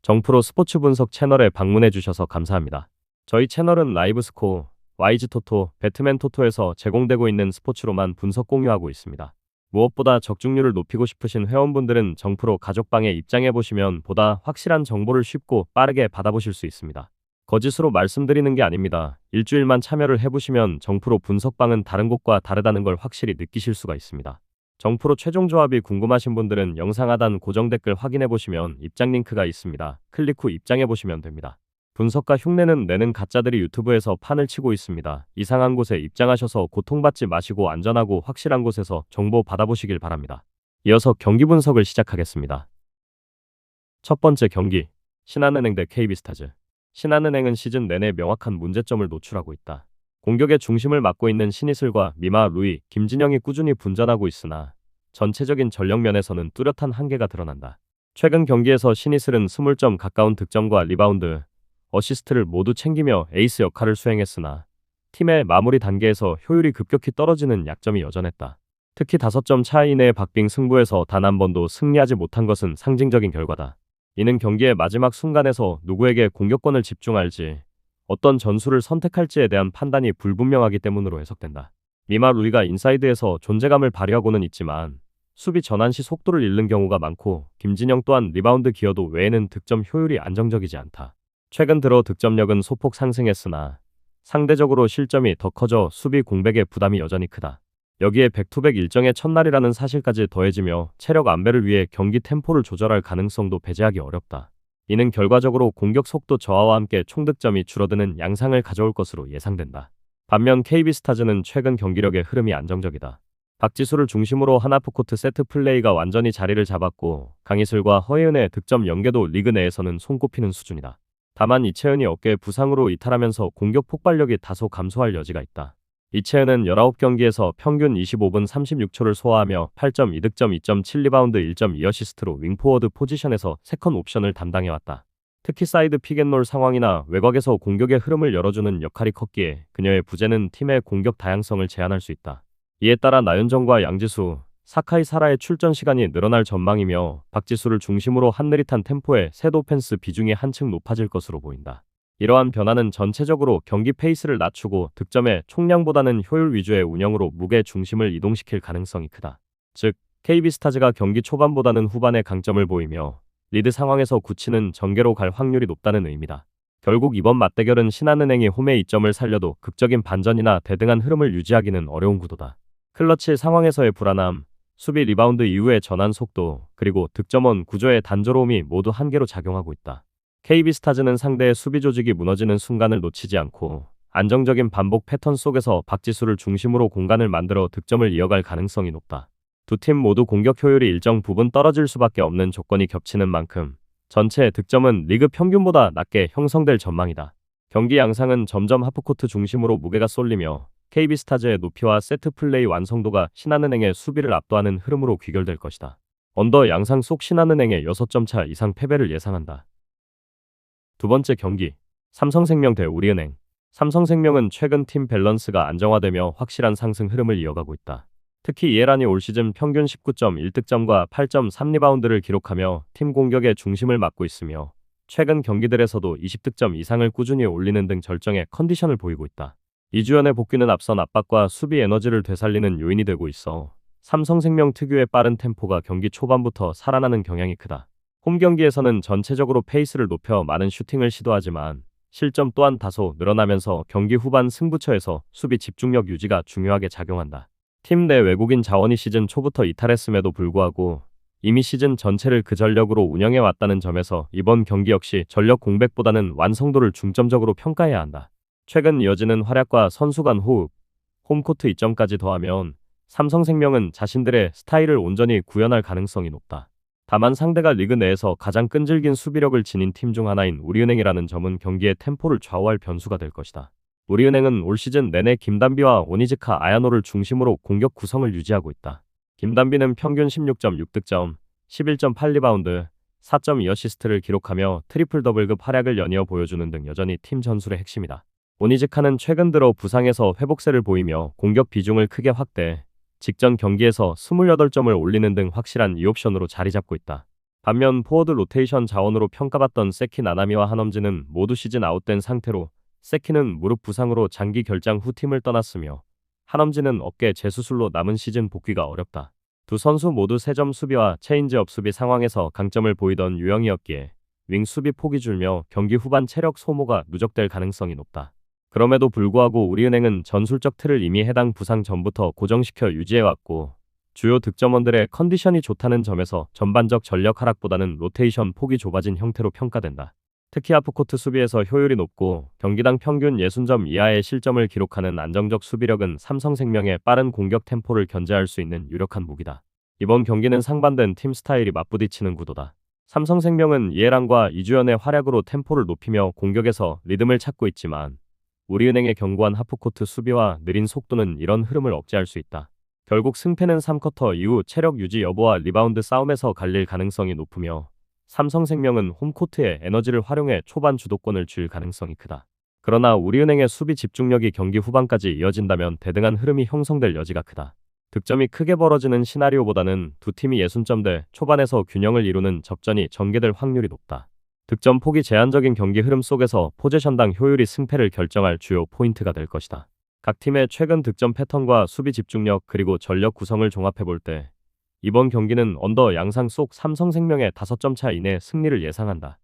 정프로 스포츠 분석 채널에 방문해 주셔서 감사합니다. 저희 채널은 라이브 스코어, YG 토토, 배트맨 토토에서 제공되고 있는 스포츠로만 분석 공유하고 있습니다. 무엇보다 적중률을 높이고 싶으신 회원분들은 정프로 가족방에 입장해 보시면 보다 확실한 정보를 쉽고 빠르게 받아보실 수 있습니다. 거짓으로 말씀드리는 게 아닙니다. 일주일만 참여를 해보시면 정프로 분석방은 다른 곳과 다르다는 걸 확실히 느끼실 수가 있습니다. 정프로 최종 조합이 궁금하신 분들은 영상 하단 고정 댓글 확인해 보시면 입장 링크가 있습니다. 클릭 후 입장해 보시면 됩니다. 분석가 흉내는 내는 가짜들이 유튜브에서 판을 치고 있습니다. 이상한 곳에 입장하셔서 고통받지 마시고 안전하고 확실한 곳에서 정보 받아보시길 바랍니다. 이어서 경기 분석을 시작하겠습니다. 첫 번째 경기, 신한은행 대 KB스타즈. 신한은행은 시즌 내내 명확한 문제점을 노출하고 있다. 공격의 중심을 맡고 있는 신이슬과 미마, 루이, 김진영이 꾸준히 분전하고 있으나 전체적인 전력 면에서는 뚜렷한 한계가 드러난다. 최근 경기에서 신이슬은 20점 가까운 득점과 리바운드, 어시스트를 모두 챙기며 에이스 역할을 수행했으나 팀의 마무리 단계에서 효율이 급격히 떨어지는 약점이 여전했다. 특히 5점 차 이내의 박빙 승부에서 단 한 번도 승리하지 못한 것은 상징적인 결과다. 이는 경기의 마지막 순간에서 누구에게 공격권을 집중할지, 어떤 전술을 선택할지에 대한 판단이 불분명하기 때문으로 해석된다. 미마 루이가 인사이드에서 존재감을 발휘하고는 있지만 수비 전환 시 속도를 잃는 경우가 많고, 김진영 또한 리바운드 기여도 외에는 득점 효율이 안정적이지 않다. 최근 들어 득점력은 소폭 상승했으나 상대적으로 실점이 더 커져 수비 공백의 부담이 여전히 크다. 여기에 백투백 일정의 첫날이라는 사실까지 더해지며 체력 안배를 위해 경기 템포를 조절할 가능성도 배제하기 어렵다. 이는 결과적으로 공격 속도 저하와 함께 총득점이 줄어드는 양상을 가져올 것으로 예상된다. 반면 KB스타즈는 최근 경기력의 흐름이 안정적이다. 박지수를 중심으로 하나프코트 세트 플레이가 완전히 자리를 잡았고, 강희슬과 허예은의 득점 연계도 리그 내에서는 손꼽히는 수준이다. 다만 이채은이 어깨 부상으로 이탈하면서 공격 폭발력이 다소 감소할 여지가 있다. 이채은은 19경기에서 평균 25분 36초를 소화하며 8.2득점 2.7리바운드 1.2어시스트로 윙포워드 포지션에서 세컨 옵션을 담당해왔다. 특히 사이드 픽앤롤 상황이나 외곽에서 공격의 흐름을 열어주는 역할이 컸기에 그녀의 부재는 팀의 공격 다양성을 제한할 수 있다. 이에 따라 나윤정과 양지수, 사카이 사라의 출전 시간이 늘어날 전망이며 박지수를 중심으로 한느릿한 템포의 셋 오펜스 비중이 한층 높아질 것으로 보인다. 이러한 변화는 전체적으로 경기 페이스를 낮추고 득점의 총량보다는 효율 위주의 운영으로 무게 중심을 이동시킬 가능성이 크다. 즉, KB스타즈가 경기 초반보다는 후반에 강점을 보이며 리드 상황에서 굳히는 전개로 갈 확률이 높다는 의미다. 결국 이번 맞대결은 신한은행이 홈의 이점을 살려도 극적인 반전이나 대등한 흐름을 유지하기는 어려운 구도다. 클러치 상황에서의 불안함, 수비 리바운드 이후의 전환 속도, 그리고 득점원 구조의 단조로움이 모두 한계로 작용하고 있다. KB스타즈는 상대의 수비 조직이 무너지는 순간을 놓치지 않고 안정적인 반복 패턴 속에서 박지수를 중심으로 공간을 만들어 득점을 이어갈 가능성이 높다. 두 팀 모두 공격 효율이 일정 부분 떨어질 수밖에 없는 조건이 겹치는 만큼 전체 득점은 리그 평균보다 낮게 형성될 전망이다. 경기 양상은 점점 하프코트 중심으로 무게가 쏠리며 KB스타즈의 높이와 세트 플레이 완성도가 신한은행의 수비를 압도하는 흐름으로 귀결될 것이다. 언더 양상 속 신한은행의 6점 차 이상 패배를 예상한다. 두 번째 경기, 삼성생명 대 우리은행. 삼성생명은 최근 팀 밸런스가 안정화되며 확실한 상승 흐름을 이어가고 있다. 특히 이해란이 올 시즌 평균 19.1득점과 8.3리바운드를 기록하며 팀 공격의 중심을 맡고 있으며 최근 경기들에서도 20득점 이상을 꾸준히 올리는 등 절정의 컨디션을 보이고 있다. 이주연의 복귀는 앞선 압박과 수비 에너지를 되살리는 요인이 되고 있어 삼성생명 특유의 빠른 템포가 경기 초반부터 살아나는 경향이 크다. 홈 경기에서는 전체적으로 페이스를 높여 많은 슈팅을 시도하지만 실점 또한 다소 늘어나면서 경기 후반 승부처에서 수비 집중력 유지가 중요하게 작용한다. 팀 내 외국인 자원이 시즌 초부터 이탈했음에도 불구하고 이미 시즌 전체를 그 전력으로 운영해왔다는 점에서 이번 경기 역시 전력 공백보다는 완성도를 중점적으로 평가해야 한다. 최근 이어지는 활약과 선수 간 호흡, 홈코트 이점까지 더하면 삼성생명은 자신들의 스타일을 온전히 구현할 가능성이 높다. 다만 상대가 리그 내에서 가장 끈질긴 수비력을 지닌 팀 중 하나인 우리은행이라는 점은 경기의 템포를 좌우할 변수가 될 것이다. 우리은행은 올 시즌 내내 김단비와 오니즈카 아야노를 중심으로 공격 구성을 유지하고 있다. 김단비는 평균 16.6득점, 11.8리바운드, 4.2어시스트를 기록하며 트리플 더블급 활약을 연이어 보여주는 등 여전히 팀 전술의 핵심이다. 오니즈카는 최근 들어 부상에서 회복세를 보이며 공격 비중을 크게 확대, 직전 경기에서 28점을 올리는 등 확실한 2옵션으로 자리 잡고 있다. 반면 포워드 로테이션 자원으로 평가받던 세키 나나미와 한엄지는 모두 시즌 아웃된 상태로 세키는 무릎 부상으로 장기 결장 후 팀을 떠났으며 한엄지는 어깨 재수술로 남은 시즌 복귀가 어렵다. 두 선수 모두 세점 수비와 체인지업 수비 상황에서 강점을 보이던 유형이었기에 윙 수비 폭이 줄며 경기 후반 체력 소모가 누적될 가능성이 높다. 그럼에도 불구하고 우리은행은 전술적 틀을 이미 해당 부상 전부터 고정시켜 유지해왔고 주요 득점원들의 컨디션이 좋다는 점에서 전반적 전력 하락보다는 로테이션 폭이 좁아진 형태로 평가된다. 특히 하프코트 수비에서 효율이 높고 경기당 평균 60점 이하의 실점을 기록하는 안정적 수비력은 삼성생명의 빠른 공격 템포를 견제할 수 있는 유력한 무기다. 이번 경기는 상반된 팀 스타일이 맞부딪히는 구도다. 삼성생명은 이해랑과 이주연의 활약으로 템포를 높이며 공격에서 리듬을 찾고 있지만 우리은행의 견고한 하프코트 수비와 느린 속도는 이런 흐름을 억제할 수 있다. 결국 승패는 3쿼터 이후 체력 유지 여부와 리바운드 싸움에서 갈릴 가능성이 높으며 삼성생명은 홈코트의 에너지를 활용해 초반 주도권을 쥘 가능성이 크다. 그러나 우리은행의 수비 집중력이 경기 후반까지 이어진다면 대등한 흐름이 형성될 여지가 크다. 득점이 크게 벌어지는 시나리오보다는 두 팀이 60점대 초반에서 균형을 이루는 접전이 전개될 확률이 높다. 득점 폭이 제한적인 경기 흐름 속에서 포제션당 효율이 승패를 결정할 주요 포인트가 될 것이다. 각 팀의 최근 득점 패턴과 수비 집중력 그리고 전력 구성을 종합해볼 때 이번 경기는 언더 양상 속 삼성생명의 5점 차 이내 승리를 예상한다.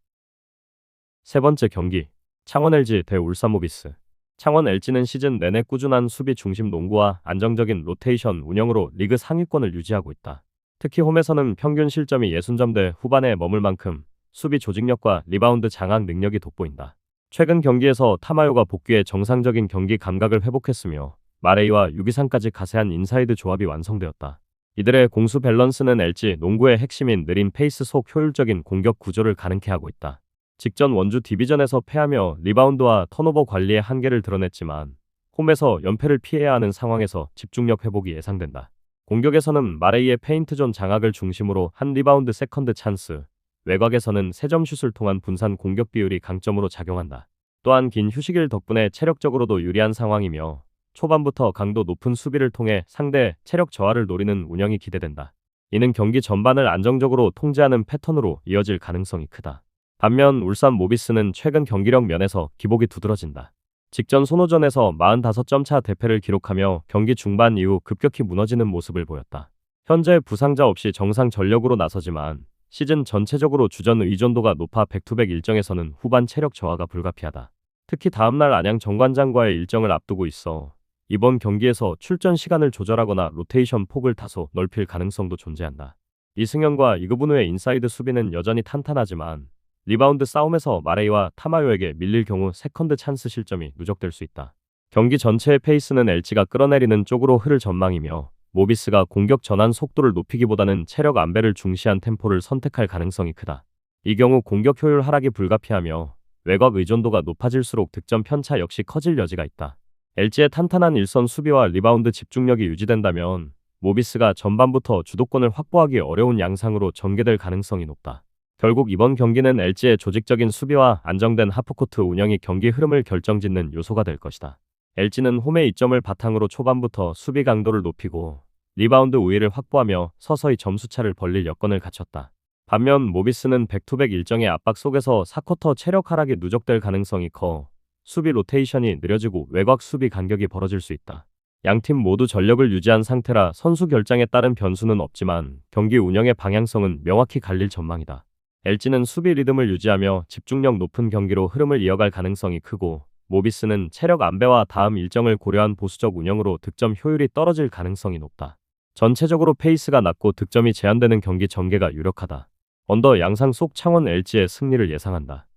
세 번째 경기, 창원 LG 대 울산 모비스. 창원 LG는 시즌 내내 꾸준한 수비 중심 농구와 안정적인 로테이션 운영으로 리그 상위권을 유지하고 있다. 특히 홈에서는 평균 실점이 60점대 후반에 머물 만큼 수비 조직력과 리바운드 장악 능력이 돋보인다. 최근 경기에서 타마요가 복귀해 정상적인 경기 감각을 회복했으며 마레이와 유기상까지 가세한 인사이드 조합이 완성되었다. 이들의 공수 밸런스는 LG 농구의 핵심인 느린 페이스 속 효율적인 공격 구조를 가능케 하고 있다. 직전 원주 디비전에서 패하며 리바운드와 턴오버 관리의 한계를 드러냈지만 홈에서 연패를 피해야 하는 상황에서 집중력 회복이 예상된다. 공격에서는 마레이의 페인트존 장악을 중심으로 한 리바운드 세컨드 찬스, 외곽에서는 3점 슛을 통한 분산 공격 비율이 강점으로 작용한다. 또한 긴 휴식일 덕분에 체력적으로도 유리한 상황이며 초반부터 강도 높은 수비를 통해 상대 체력 저하를 노리는 운영이 기대된다. 이는 경기 전반을 안정적으로 통제하는 패턴으로 이어질 가능성이 크다. 반면 울산 모비스는 최근 경기력 면에서 기복이 두드러진다. 직전 손호전에서 45점 차 대패를 기록하며 경기 중반 이후 급격히 무너지는 모습을 보였다. 현재 부상자 없이 정상 전력으로 나서지만 시즌 전체적으로 주전 의존도가 높아 백투백 일정에서는 후반 체력 저하가 불가피하다. 특히 다음날 안양 정관장과의 일정을 앞두고 있어 이번 경기에서 출전 시간을 조절하거나 로테이션 폭을 다소 넓힐 가능성도 존재한다. 이승현과 이그분우의 인사이드 수비는 여전히 탄탄하지만 리바운드 싸움에서 마레이와 타마요에게 밀릴 경우 세컨드 찬스 실점이 누적될 수 있다. 경기 전체의 페이스는 LG가 끌어내리는 쪽으로 흐를 전망이며 모비스가 공격 전환 속도를 높이기보다는 체력 안배를 중시한 템포를 선택할 가능성이 크다. 이 경우 공격 효율 하락이 불가피하며 외곽 의존도가 높아질수록 득점 편차 역시 커질 여지가 있다. LG의 탄탄한 일선 수비와 리바운드 집중력이 유지된다면 모비스가 전반부터 주도권을 확보하기 어려운 양상으로 전개될 가능성이 높다. 결국 이번 경기는 LG의 조직적인 수비와 안정된 하프코트 운영이 경기 흐름을 결정짓는 요소가 될 것이다. LG는 홈의 이점을 바탕으로 초반부터 수비 강도를 높이고 리바운드 우위를 확보하며 서서히 점수차를 벌릴 여건을 갖췄다. 반면 모비스는 백투백 일정의 압박 속에서 4쿼터 체력 하락이 누적될 가능성이 커 수비 로테이션이 느려지고 외곽 수비 간격이 벌어질 수 있다. 양팀 모두 전력을 유지한 상태라 선수 결장에 따른 변수는 없지만 경기 운영의 방향성은 명확히 갈릴 전망이다. LG는 수비 리듬을 유지하며 집중력 높은 경기로 흐름을 이어갈 가능성이 크고 모비스는 체력 안배와 다음 일정을 고려한 보수적 운영으로 득점 효율이 떨어질 가능성이 높다. 전체적으로 페이스가 낮고 득점이 제한되는 경기 전개가 유력하다. 언더 양상 속 창원 LG의 승리를 예상한다.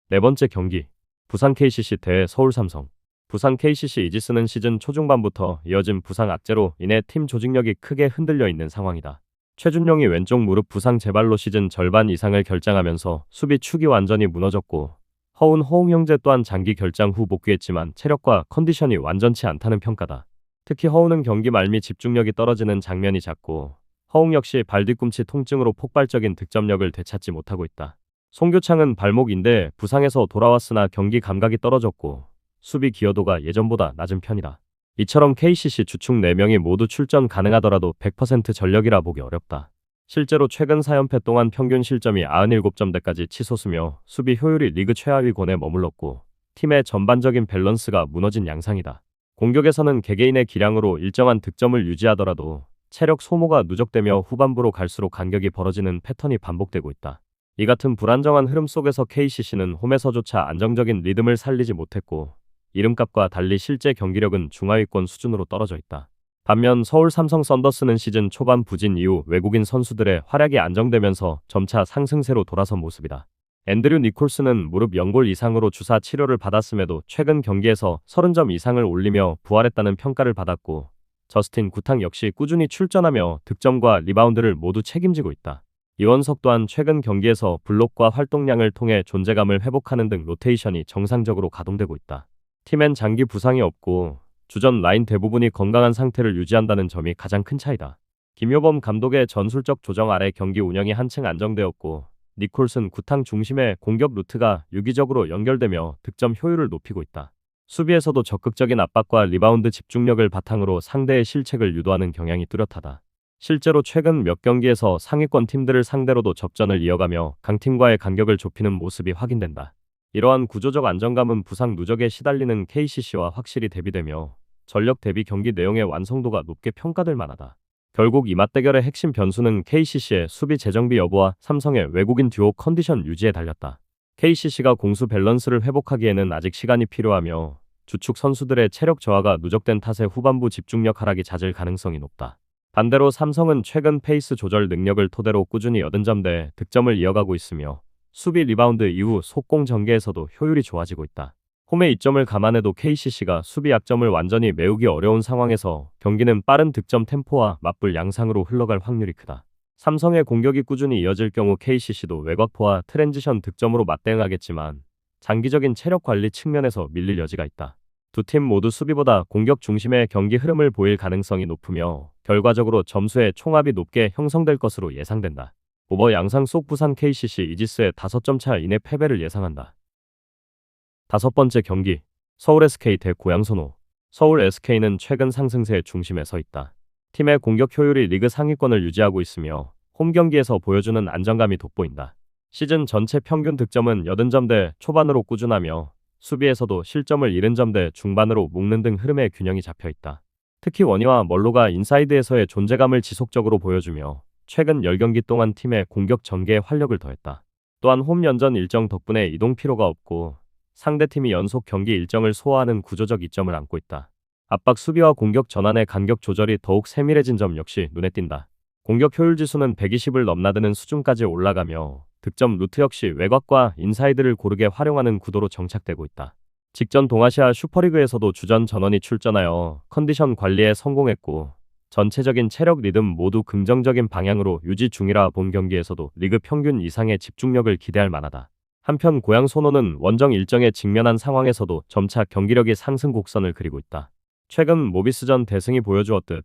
네 번째 경기, 부산 KCC 대 서울 삼성. 부산 KCC 이지스는 시즌 초중반부터 이어진 부상 악재로 인해 팀 조직력이 크게 흔들려 있는 상황이다. 최준용이 왼쪽 무릎 부상 재발로 시즌 절반 이상을 결장하면서 수비 축이 완전히 무너졌고 허웅 형제 또한 장기 결장 후 복귀했지만 체력과 컨디션이 완전치 않다는 평가다. 특히 허웅은 경기 말미 집중력이 떨어지는 장면이 잦고 허웅 역시 발 뒤꿈치 통증으로 폭발적인 득점력을 되찾지 못하고 있다. 송교창은 발목 인대 부상에서 돌아왔으나 경기 감각이 떨어졌고 수비 기여도가 예전보다 낮은 편이다. 이처럼 KCC 주축 4명이 모두 출전 가능하더라도 100% 전력이라 보기 어렵다. 실제로 최근 4연패 동안 평균 실점이 97점대까지 치솟으며 수비 효율이 리그 최하위권에 머물렀고 팀의 전반적인 밸런스가 무너진 양상이다. 공격에서는 개개인의 기량으로 일정한 득점을 유지하더라도 체력 소모가 누적되며 후반부로 갈수록 간격이 벌어지는 패턴이 반복되고 있다. 이 같은 불안정한 흐름 속에서 KCC는 홈에서조차 안정적인 리듬을 살리지 못했고 이름값과 달리 실제 경기력은 중하위권 수준으로 떨어져 있다. 반면 서울 삼성 썬더스는 시즌 초반 부진 이후 외국인 선수들의 활약이 안정되면서 점차 상승세로 돌아선 모습이다. 앤드류 니콜스는 무릎 연골 이상으로 주사 치료를 받았음에도 최근 경기에서 30점 이상을 올리며 부활했다는 평가를 받았고 저스틴 구탕 역시 꾸준히 출전하며 득점과 리바운드를 모두 책임지고 있다. 이원석 또한 최근 경기에서 블록과 활동량을 통해 존재감을 회복하는 등 로테이션이 정상적으로 가동되고 있다. 팀엔 장기 부상이 없고 주전 라인 대부분이 건강한 상태를 유지한다는 점이 가장 큰 차이다. 김효범 감독의 전술적 조정 아래 경기 운영이 한층 안정되었고 니콜슨 구탕 중심의 공격 루트가 유기적으로 연결되며 득점 효율을 높이고 있다. 수비에서도 적극적인 압박과 리바운드 집중력을 바탕으로 상대의 실책을 유도하는 경향이 뚜렷하다. 실제로 최근 몇 경기에서 상위권 팀들을 상대로도 접전을 이어가며 강팀과의 간격을 좁히는 모습이 확인된다. 이러한 구조적 안정감은 부상 누적에 시달리는 KCC와 확실히 대비되며 전력 대비 경기 내용의 완성도가 높게 평가될 만하다. 결국 이 맞대결의 핵심 변수는 KCC의 수비 재정비 여부와 삼성의 외국인 듀오 컨디션 유지에 달렸다. KCC가 공수 밸런스를 회복하기에는 아직 시간이 필요하며 주축 선수들의 체력 저하가 누적된 탓에 후반부 집중력 하락이 잦을 가능성이 높다. 반대로 삼성은 최근 페이스 조절 능력을 토대로 꾸준히 80점대 득점을 이어가고 있으며 수비 리바운드 이후 속공 전개에서도 효율이 좋아지고 있다. 홈의 이점을 감안해도 KCC가 수비 약점을 완전히 메우기 어려운 상황에서 경기는 빠른 득점 템포와 맞불 양상으로 흘러갈 확률이 크다. 삼성의 공격이 꾸준히 이어질 경우 KCC도 외곽포와 트랜지션 득점으로 맞대응하겠지만 장기적인 체력 관리 측면에서 밀릴 여지가 있다. 두 팀 모두 수비보다 공격 중심의 경기 흐름을 보일 가능성이 높으며 결과적으로 점수의 총합이 높게 형성될 것으로 예상된다. 오버 양상 속 부산 KCC 이지스의 5점 차 이내 패배를 예상한다. 다섯 번째 경기, 서울 SK 대 고양 소노. 서울 SK는 최근 상승세의 중심에 서 있다. 팀의 공격 효율이 리그 상위권을 유지하고 있으며 홈 경기에서 보여주는 안정감이 돋보인다. 시즌 전체 평균 득점은 80점대 초반으로 꾸준하며 수비에서도 실점을 70점대 중반으로 묶는 등 흐름의 균형이 잡혀 있다. 특히 원희와 멀로가 인사이드에서의 존재감을 지속적으로 보여주며 최근 10경기 동안 팀의 공격 전개에 활력을 더했다. 또한 홈 연전 일정 덕분에 이동 피로가 없고 상대팀이 연속 경기 일정을 소화하는 구조적 이점을 안고 있다. 압박 수비와 공격 전환의 간격 조절이 더욱 세밀해진 점 역시 눈에 띈다. 공격 효율 지수는 120을 넘나드는 수준까지 올라가며 득점 루트 역시 외곽과 인사이드를 고르게 활용하는 구도로 정착되고 있다. 직전 동아시아 슈퍼리그에서도 주전 전원이 출전하여 컨디션 관리에 성공했고 전체적인 체력 리듬 모두 긍정적인 방향으로 유지 중이라 본 경기에서도 리그 평균 이상의 집중력을 기대할 만하다. 한편 고양 소노는 원정 일정에 직면한 상황에서도 점차 경기력이 상승 곡선을 그리고 있다. 최근 모비스전 대승이 보여주었듯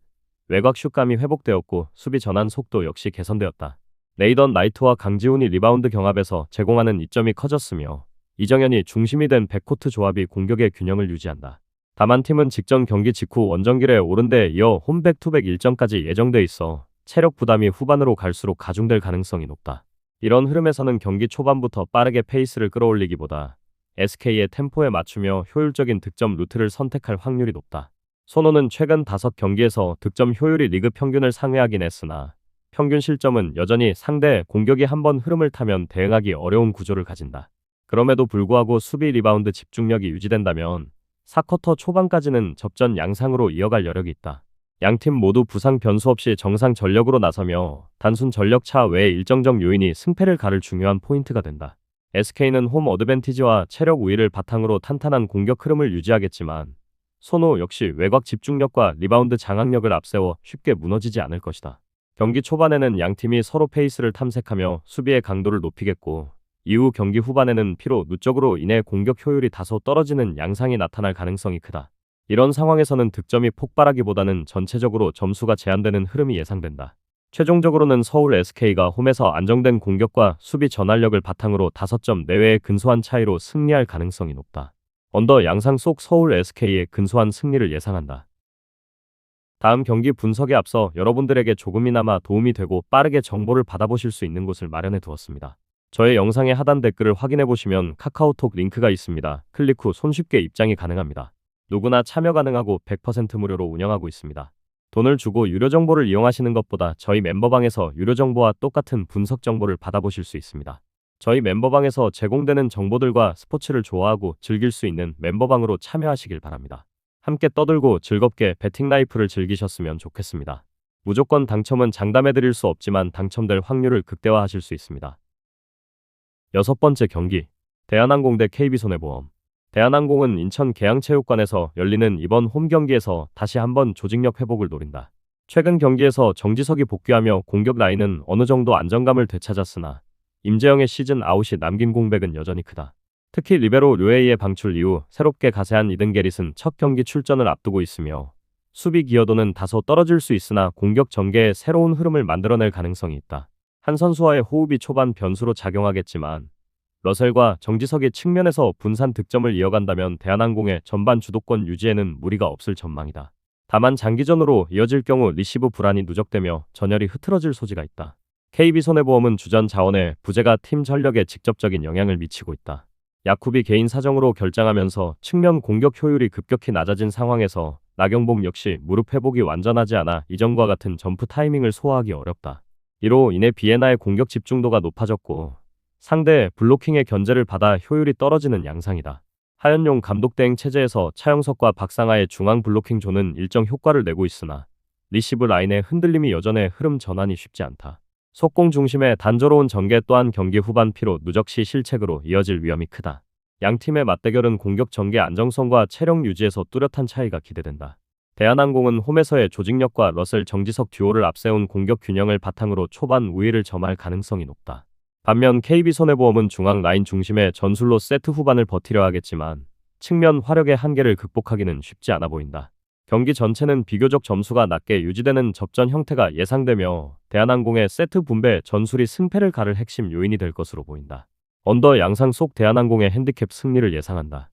외곽 슛감이 회복되었고 수비 전환 속도 역시 개선되었다. 레이던 나이트와 강지훈이 리바운드 경합에서 제공하는 이점이 커졌으며 이정현이 중심이 된 백코트 조합이 공격의 균형을 유지한다. 다만 팀은 직전 경기 직후 원정길에 오른 데 이어 홈백투백 일정까지 예정돼 있어 체력 부담이 후반으로 갈수록 가중될 가능성이 높다. 이런 흐름에서는 경기 초반부터 빠르게 페이스를 끌어올리기보다 SK의 템포에 맞추며 효율적인 득점 루트를 선택할 확률이 높다. 소노는 최근 5경기에서 득점 효율이 리그 평균을 상회하긴 했으나 평균 실점은 여전히 상대 공격이 한번 흐름을 타면 대응하기 어려운 구조를 가진다. 그럼에도 불구하고 수비 리바운드 집중력이 유지된다면 4쿼터 초반까지는 접전 양상으로 이어갈 여력이 있다. 양팀 모두 부상 변수 없이 정상 전력으로 나서며 단순 전력 차 외의 일정적 요인이 승패를 가를 중요한 포인트가 된다. SK는 홈 어드밴티지와 체력 우위를 바탕으로 탄탄한 공격 흐름을 유지하겠지만 소노 역시 외곽 집중력과 리바운드 장악력을 앞세워 쉽게 무너지지 않을 것이다. 경기 초반에는 양팀이 서로 페이스를 탐색하며 수비의 강도를 높이겠고 이후 경기 후반에는 피로 누적으로 인해 공격 효율이 다소 떨어지는 양상이 나타날 가능성이 크다. 이런 상황에서는 득점이 폭발하기보다는 전체적으로 점수가 제한되는 흐름이 예상된다. 최종적으로는 서울 SK가 홈에서 안정된 공격과 수비 전환력을 바탕으로 5점 내외의 근소한 차이로 승리할 가능성이 높다. 언더 양상 속 서울 SK의 근소한 승리를 예상한다. 다음 경기 분석에 앞서 여러분들에게 조금이나마 도움이 되고 빠르게 정보를 받아보실 수 있는 곳을 마련해 두었습니다. 저의 영상의 하단 댓글을 확인해 보시면 카카오톡 링크가 있습니다. 클릭 후 손쉽게 입장이 가능합니다. 누구나 참여 가능하고 100% 무료로 운영하고 있습니다. 돈을 주고 유료 정보를 이용하시는 것보다 저희 멤버방에서 유료 정보와 똑같은 분석 정보를 받아보실 수 있습니다. 저희 멤버방에서 제공되는 정보들과 스포츠를 좋아하고 즐길 수 있는 멤버방으로 참여하시길 바랍니다. 함께 떠들고 즐겁게 배팅 라이프를 즐기셨으면 좋겠습니다. 무조건 당첨은 장담해 드릴 수 없지만 당첨될 확률을 극대화하실 수 있습니다. 여섯 번째 경기, 대한항공 대 KB손해보험. 대한항공은 인천 계양체육관에서 열리는 이번 홈 경기에서 다시 한번 조직력 회복을 노린다. 최근 경기에서 정지석이 복귀하며 공격 라인은 어느 정도 안정감을 되찾았으나 임재영의 시즌 아웃이 남긴 공백은 여전히 크다. 특히 리베로 류에이의 방출 이후 새롭게 가세한 이든 게릿은 첫 경기 출전을 앞두고 있으며 수비 기여도는 다소 떨어질 수 있으나 공격 전개에 새로운 흐름을 만들어낼 가능성이 있다. 한 선수와의 호흡이 초반 변수로 작용하겠지만 러셀과 정지석이 측면에서 분산 득점을 이어간다면 대한항공의 전반 주도권 유지에는 무리가 없을 전망이다. 다만 장기전으로 이어질 경우 리시브 불안이 누적되며 전열이 흐트러질 소지가 있다. KB손해보험은 주전 자원의 부재가 팀 전력에 직접적인 영향을 미치고 있다. 야쿠비 개인 사정으로 결장하면서 측면 공격 효율이 급격히 낮아진 상황에서 나경범 역시 무릎 회복이 완전하지 않아 이전과 같은 점프 타이밍을 소화하기 어렵다. 이로 인해 비에나의 공격 집중도가 높아졌고 상대 블로킹의 견제를 받아 효율이 떨어지는 양상이다. 하현용 감독 대행 체제에서 차영석과 박상하의 중앙 블로킹 존은 일정 효과를 내고 있으나 리시브 라인의 흔들림이 여전해 흐름 전환이 쉽지 않다. 속공 중심의 단조로운 전개 또한 경기 후반 피로 누적 시 실책으로 이어질 위험이 크다. 양팀의 맞대결은 공격 전개 안정성과 체력 유지에서 뚜렷한 차이가 기대된다. 대한항공은 홈에서의 조직력과 러셀 정지석 듀오를 앞세운 공격 균형을 바탕으로 초반 우위를 점할 가능성이 높다. 반면 KB손해보험은 중앙 라인 중심의 전술로 세트 후반을 버티려 하겠지만 측면 화력의 한계를 극복하기는 쉽지 않아 보인다. 경기 전체는 비교적 점수가 낮게 유지되는 접전 형태가 예상되며 대한항공의 세트 분배 전술이 승패를 가를 핵심 요인이 될 것으로 보인다. 언더 양상 속 대한항공의 핸디캡 승리를 예상한다.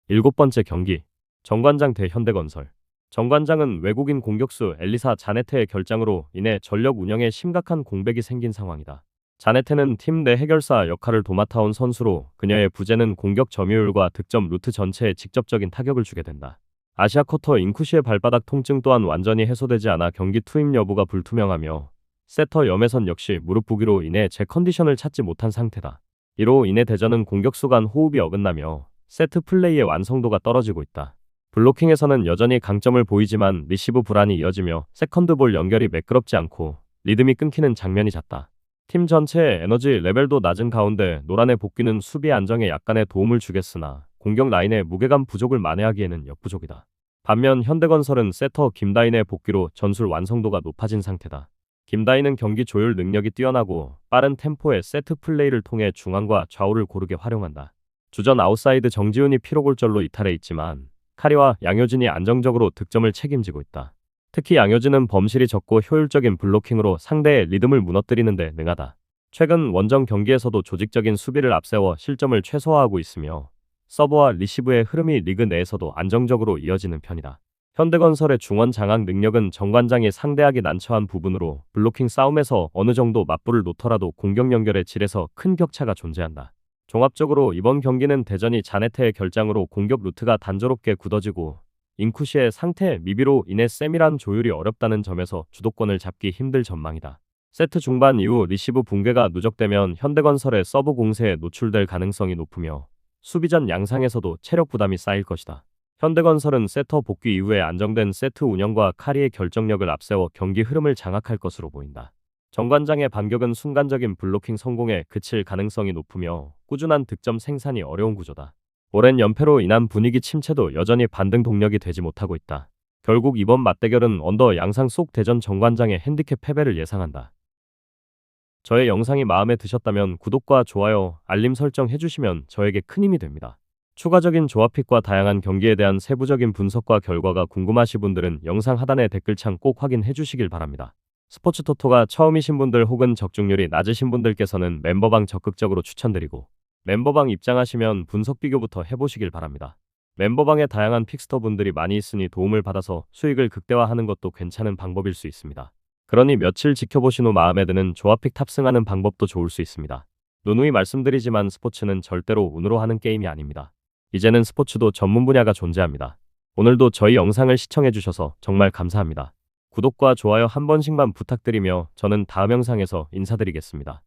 일곱 번째 경기, 정관장 대 현대건설. 정관장은 외국인 공격수 엘리사 자네테의 결장으로 인해 전력 운영에 심각한 공백이 생긴 상황이다. 자네테는 팀 내 해결사 역할을 도맡아온 선수로 그녀의 부재는 공격 점유율과 득점 루트 전체에 직접적인 타격을 주게 된다. 아시아쿼터 인쿠시의 발바닥 통증 또한 완전히 해소되지 않아 경기 투입 여부가 불투명하며 세터 염혜선 역시 무릎 부기로 인해 제 컨디션을 찾지 못한 상태다. 이로 인해 대전은 공격수 간 호흡이 어긋나며 세트 플레이의 완성도가 떨어지고 있다. 블로킹에서는 여전히 강점을 보이지만 리시브 불안이 이어지며 세컨드볼 연결이 매끄럽지 않고 리듬이 끊기는 장면이 잦다. 팀 전체의 에너지 레벨도 낮은 가운데 노란의 복귀는 수비 안정에 약간의 도움을 주겠으나 공격 라인의 무게감 부족을 만회하기에는 역부족이다. 반면 현대건설은 세터 김다인의 복귀로 전술 완성도가 높아진 상태다. 김다인은 경기 조율 능력이 뛰어나고 빠른 템포의 세트 플레이를 통해 중앙과 좌우를 고르게 활용한다. 주전 아웃사이드 정지훈이 피로골절로 이탈해 있지만 카리와 양효진이 안정적으로 득점을 책임지고 있다. 특히 양효진은 범실이 적고 효율적인 블로킹으로 상대의 리듬을 무너뜨리는 데 능하다. 최근 원정 경기에서도 조직적인 수비를 앞세워 실점을 최소화하고 있으며 서브와 리시브의 흐름이 리그 내에서도 안정적으로 이어지는 편이다. 현대건설의 중원 장악 능력은 정관장이 상대하기 난처한 부분으로 블로킹 싸움에서 어느 정도 맞불을 놓더라도 공격 연결의 질에서 큰 격차가 존재한다. 종합적으로 이번 경기는 대전이 자네테의 결장으로 공격 루트가 단조롭게 굳어지고 인쿠시의 상태 미비로 인해 세밀한 조율이 어렵다는 점에서 주도권을 잡기 힘들 전망이다. 세트 중반 이후 리시브 붕괴가 누적되면 현대건설의 서브 공세에 노출될 가능성이 높으며 수비전 양상에서도 체력 부담이 쌓일 것이다. 현대건설은 세터 복귀 이후에 안정된 세트 운영과 카리의 결정력을 앞세워 경기 흐름을 장악할 것으로 보인다. 정관장의 반격은 순간적인 블로킹 성공에 그칠 가능성이 높으며 꾸준한 득점 생산이 어려운 구조다. 오랜 연패로 인한 분위기 침체도 여전히 반등 동력이 되지 못하고 있다. 결국 이번 맞대결은 언더 양상 속 대전 정관장의 핸디캡 패배를 예상한다. 저의 영상이 마음에 드셨다면 구독과 좋아요, 알림 설정 해주시면 저에게 큰 힘이 됩니다. 추가적인 조합픽과 다양한 경기에 대한 세부적인 분석과 결과가 궁금하신 분들은 영상 하단의 댓글창 꼭 확인해 주시길 바랍니다. 스포츠 토토가 처음이신 분들 혹은 적중률이 낮으신 분들께서는 멤버방 적극적으로 추천드리고 멤버방 입장하시면 분석 비교부터 해보시길 바랍니다. 멤버방에 다양한 픽스터 분들이 많이 있으니 도움을 받아서 수익을 극대화하는 것도 괜찮은 방법일 수 있습니다. 그러니 며칠 지켜보신 후 마음에 드는 조합픽 탑승하는 방법도 좋을 수 있습니다. 누누이 말씀드리지만 스포츠는 절대로 운으로 하는 게임이 아닙니다. 이제는 스포츠도 전문 분야가 존재합니다. 오늘도 저희 영상을 시청해주셔서 정말 감사합니다. 구독과 좋아요 한 번씩만 부탁드리며 저는 다음 영상에서 인사드리겠습니다.